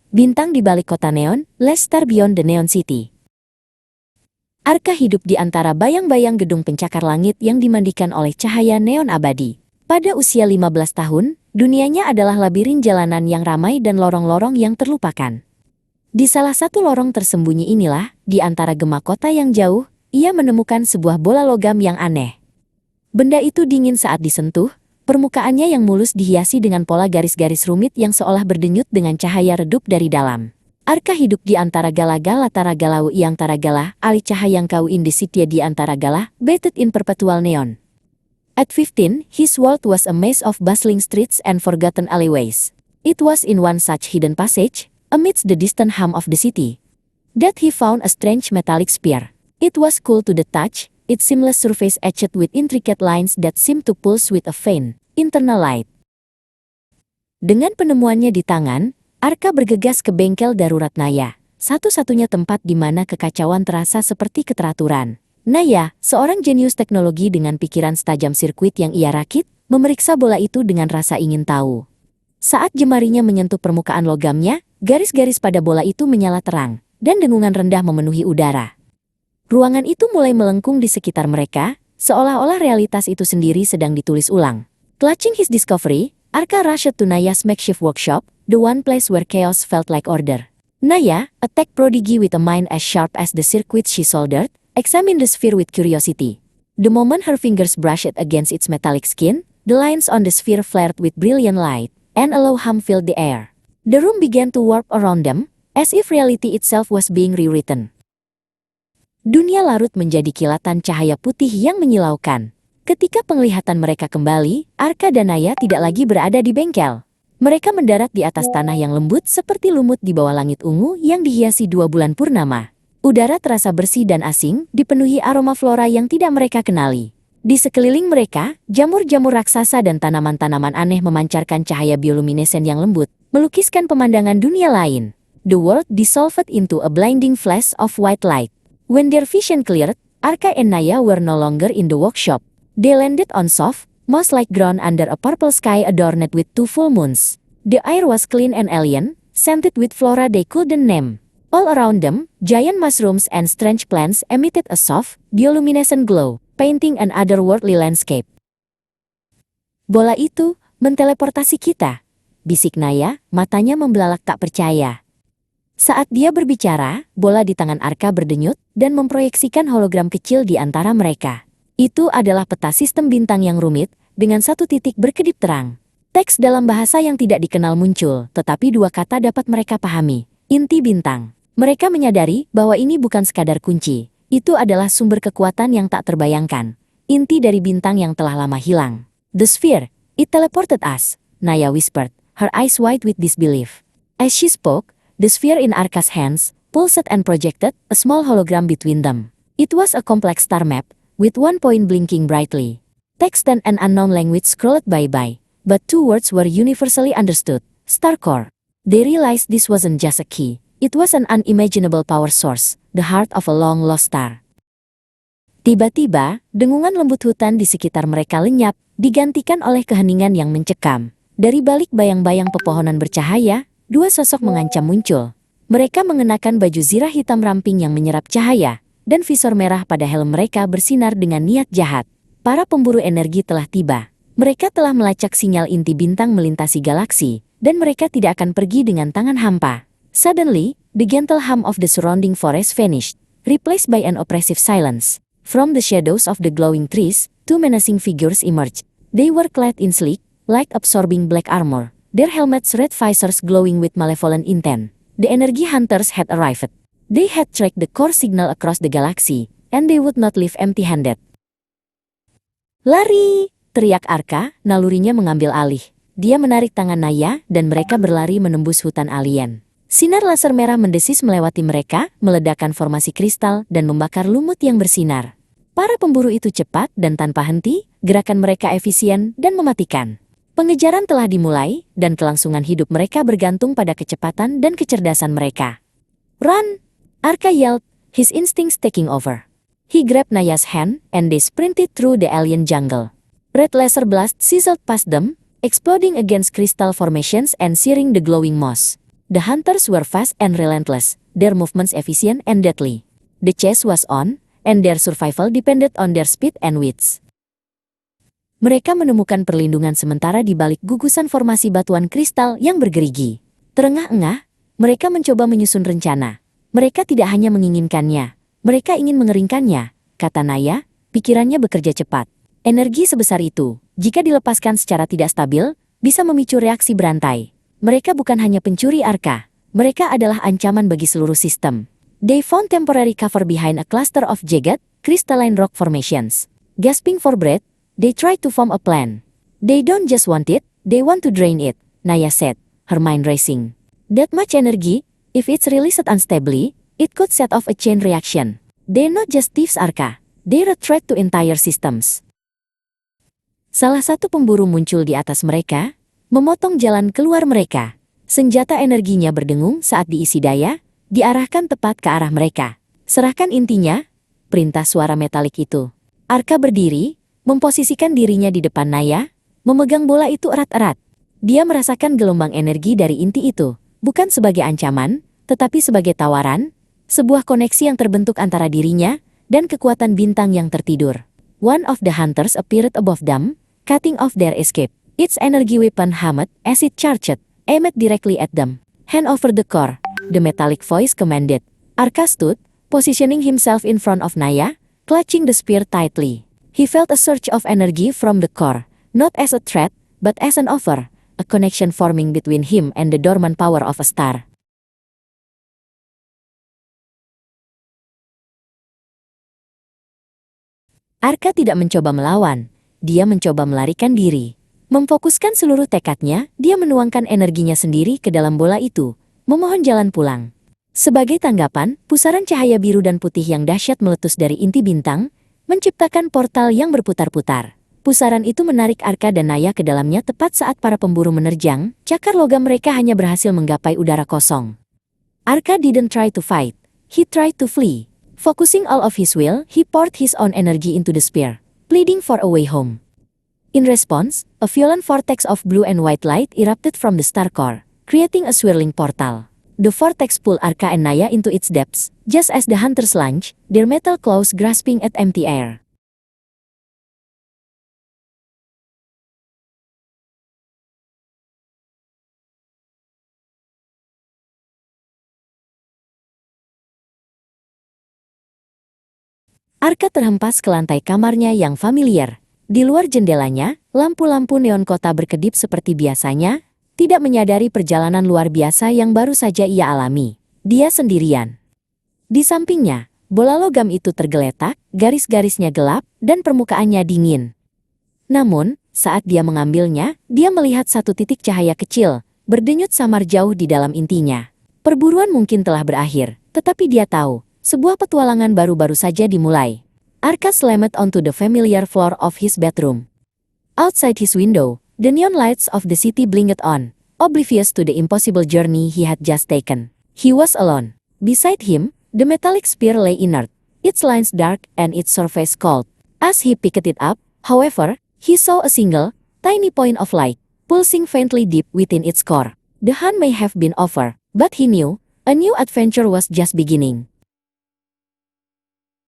bintang di balik kota neon, less star beyond the neon city. Arka hidup di antara bayang-bayang gedung pencakar langit yang dimandikan oleh cahaya neon abadi. Pada usia 15 tahun, dunianya adalah labirin jalanan yang ramai dan lorong-lorong yang terlupakan. Di salah satu lorong tersembunyi inilah, di antara gema kota yang jauh, ia menemukan sebuah bola logam yang aneh. Benda itu dingin saat disentuh, permukaannya yang mulus dihiasi dengan pola garis-garis rumit yang seolah berdenyut dengan cahaya redup dari dalam. Arka hidup di antara gala-gala taragalau yang taragala, ali cahayang kau indisitya di antara gala, bathed in perpetual neon. At 15, his world was a maze of bustling streets and forgotten alleyways. It was in one such hidden passage, amidst the distant hum of the city, that he found a strange metallic sphere. It was cool to the touch, its seamless surface etched with intricate lines that seemed to pulse with a faint, internal light. Dengan penemuannya di tangan, Arka bergegas ke bengkel darurat Naya, satu-satunya tempat di mana kekacauan terasa seperti keteraturan. Naya, seorang jenius teknologi dengan pikiran setajam sirkuit yang ia rakit, memeriksa bola itu dengan rasa ingin tahu. Saat jemarinya menyentuh permukaan logamnya, garis-garis pada bola itu menyala terang, dan dengungan rendah memenuhi udara. Ruangan itu mulai melengkung di sekitar mereka, seolah-olah realitas itu sendiri sedang ditulis ulang. Clutching his discovery, Arka rushed to Naya's makeshift workshop, the one place where chaos felt like order. Naya, a tech prodigy with a mind as sharp as the circuits she soldered, examined the sphere with curiosity. The moment her fingers brushed against its metallic skin, the lines on the sphere flared with brilliant light, and a low hum filled the air. The room began to warp around them, as if reality itself was being rewritten. Dunia larut menjadi kilatan cahaya putih yang menyilaukan. Ketika penglihatan mereka kembali, Arka dan Naya tidak lagi berada di bengkel. Mereka mendarat di atas tanah yang lembut seperti lumut di bawah langit ungu yang dihiasi 2 bulan purnama. Udara terasa bersih dan asing, dipenuhi aroma flora yang tidak mereka kenali. Di sekeliling mereka, jamur-jamur raksasa dan tanaman-tanaman aneh memancarkan cahaya bioluminescen yang lembut, melukiskan pemandangan dunia lain. The world dissolved into a blinding flash of white light. When their vision cleared, Arka and Naya were no longer in the workshop. They landed on soft, moss-like ground under a purple sky adorned with 2 full moons. The air was clean and alien, scented with flora they couldn't name. All around them, giant mushrooms and strange plants emitted a soft, bioluminescent glow, painting an otherworldly landscape. Bola itu menteleportasi kita, bisik Naya, matanya membelalak tak percaya. Saat dia berbicara, bola di tangan Arka berdenyut dan memproyeksikan hologram kecil di antara mereka. Itu adalah peta sistem bintang yang rumit, dengan 1 titik berkedip terang. Teks dalam bahasa yang tidak dikenal muncul, tetapi 2 kata dapat mereka pahami. Inti bintang. Mereka menyadari bahwa ini bukan sekadar kunci. Itu adalah sumber kekuatan yang tak terbayangkan. Inti dari bintang yang telah lama hilang. The sphere, it teleported us, Naya whispered, her eyes wide with disbelief. As she spoke, the sphere in Arka's hands pulsed and projected a small hologram between them. It was a complex star map, with 1 point blinking brightly. Text and an unknown language scrolled by, but 2 words were universally understood, Starcore. They realized this wasn't just a key, it was an unimaginable power source, the heart of a long-lost star. Tiba-tiba, dengungan lembut hutan di sekitar mereka lenyap, digantikan oleh keheningan yang mencekam. Dari balik bayang-bayang pepohonan bercahaya, 2 sosok mengancam muncul. Mereka mengenakan baju zirah hitam ramping yang menyerap cahaya, dan visor merah pada helm mereka bersinar dengan niat jahat. Para pemburu energi telah tiba. Mereka telah melacak sinyal inti bintang melintasi galaksi, dan mereka tidak akan pergi dengan tangan hampa. Suddenly, the gentle hum of the surrounding forest vanished, replaced by an oppressive silence. From the shadows of the glowing trees, 2 menacing figures emerged. They were clad in sleek, light-absorbing black armor, their helmets' red visors glowing with malevolent intent. The energy hunters had arrived. They had tracked the core signal across the galaxy, and they would not leave empty-handed. Lari! Teriak Arka, nalurinya mengambil alih. Dia menarik tangan Naya, dan mereka berlari menembus hutan alien. Sinar laser merah mendesis melewati mereka, meledakkan formasi kristal, dan membakar lumut yang bersinar. Para pemburu itu cepat dan tanpa henti, gerakan mereka efisien dan mematikan. Pengejaran telah dimulai, dan kelangsungan hidup mereka bergantung pada kecepatan dan kecerdasan mereka. Run! Arka yelled, his instincts taking over. He grabbed Naya's hand, and they sprinted through the alien jungle. Red laser blast sizzled past them, exploding against crystal formations and searing the glowing moss. The hunters were fast and relentless, their movements efficient and deadly. The chase was on, and their survival depended on their speed and wits. Mereka menemukan perlindungan sementara di balik gugusan formasi batuan kristal yang bergerigi. Terengah-engah, mereka mencoba menyusun rencana. Mereka tidak hanya menginginkannya, mereka ingin mengeringkannya, kata Naya, pikirannya bekerja cepat. Energi sebesar itu, jika dilepaskan secara tidak stabil, bisa memicu reaksi berantai. Mereka bukan hanya pencuri arka, mereka adalah ancaman bagi seluruh sistem. They found temporary cover behind a cluster of jagged, crystalline rock formations. Gasping for breath, they tried to form a plan. They don't just want it, they want to drain it, Naya said, her mind racing. That much energy, if it's released unstably, it could set off a chain reaction. They're not just thieves arka, they're a threat to entire systems. Salah satu pemburu muncul di atas mereka, memotong jalan keluar mereka. Senjata energinya berdengung saat diisi daya, diarahkan tepat ke arah mereka. Serahkan intinya, perintah suara metalik itu. Arka berdiri, memposisikan dirinya di depan Naya, memegang bola itu erat-erat. Dia merasakan gelombang energi dari inti itu, bukan sebagai ancaman, tetapi sebagai tawaran, sebuah koneksi yang terbentuk antara dirinya dan kekuatan bintang yang tertidur. One of the hunters appeared above them, cutting off their escape. Its energy weapon hummed as it charged, aimed directly at them. Hand over the core, the metallic voice commanded. Arka stood, positioning himself in front of Naya, clutching the spear tightly. He felt a surge of energy from the core, not as a threat, but as an offer, a connection forming between him and the dormant power of a star. Arka tidak mencoba melawan, dia mencoba melarikan diri. Memfokuskan seluruh tekadnya, dia menuangkan energinya sendiri ke dalam bola itu, memohon jalan pulang. Sebagai tanggapan, pusaran cahaya biru dan putih yang dahsyat meletus dari inti bintang, menciptakan portal yang berputar-putar. Pusaran itu menarik Arka dan Naya ke dalamnya tepat saat para pemburu menerjang, cakar logam mereka hanya berhasil menggapai udara kosong. Arka didn't try to fight, he tried to flee. Focusing all of his will, he poured his own energy into the spear, pleading for a way home. In response, a violent vortex of blue and white light erupted from the star core, creating a swirling portal. The vortex pulled Arka and Naya into its depths, just as the hunters lunged, their metal claws grasping at empty air. Arka terhempas ke lantai kamarnya yang familiar. Di luar jendelanya, lampu-lampu neon kota berkedip seperti biasanya, tidak menyadari perjalanan luar biasa yang baru saja ia alami. Dia sendirian. Di sampingnya, bola logam itu tergeletak, garis-garisnya gelap, dan permukaannya dingin. Namun, saat dia mengambilnya, dia melihat satu titik cahaya kecil, berdenyut samar jauh di dalam intinya. Perburuan mungkin telah berakhir, tetapi dia tahu, sebuah petualangan baru-baru saja dimulai. Arka slammed onto the familiar floor of his bedroom. Outside his window, the neon lights of the city blinked on, oblivious to the impossible journey he had just taken. He was alone. Beside him, the metallic spear lay inert, its lines dark and its surface cold. As he picked it up, however, he saw a single, tiny point of light, pulsing faintly deep within its core. The hunt may have been over, but he knew, a new adventure was just beginning.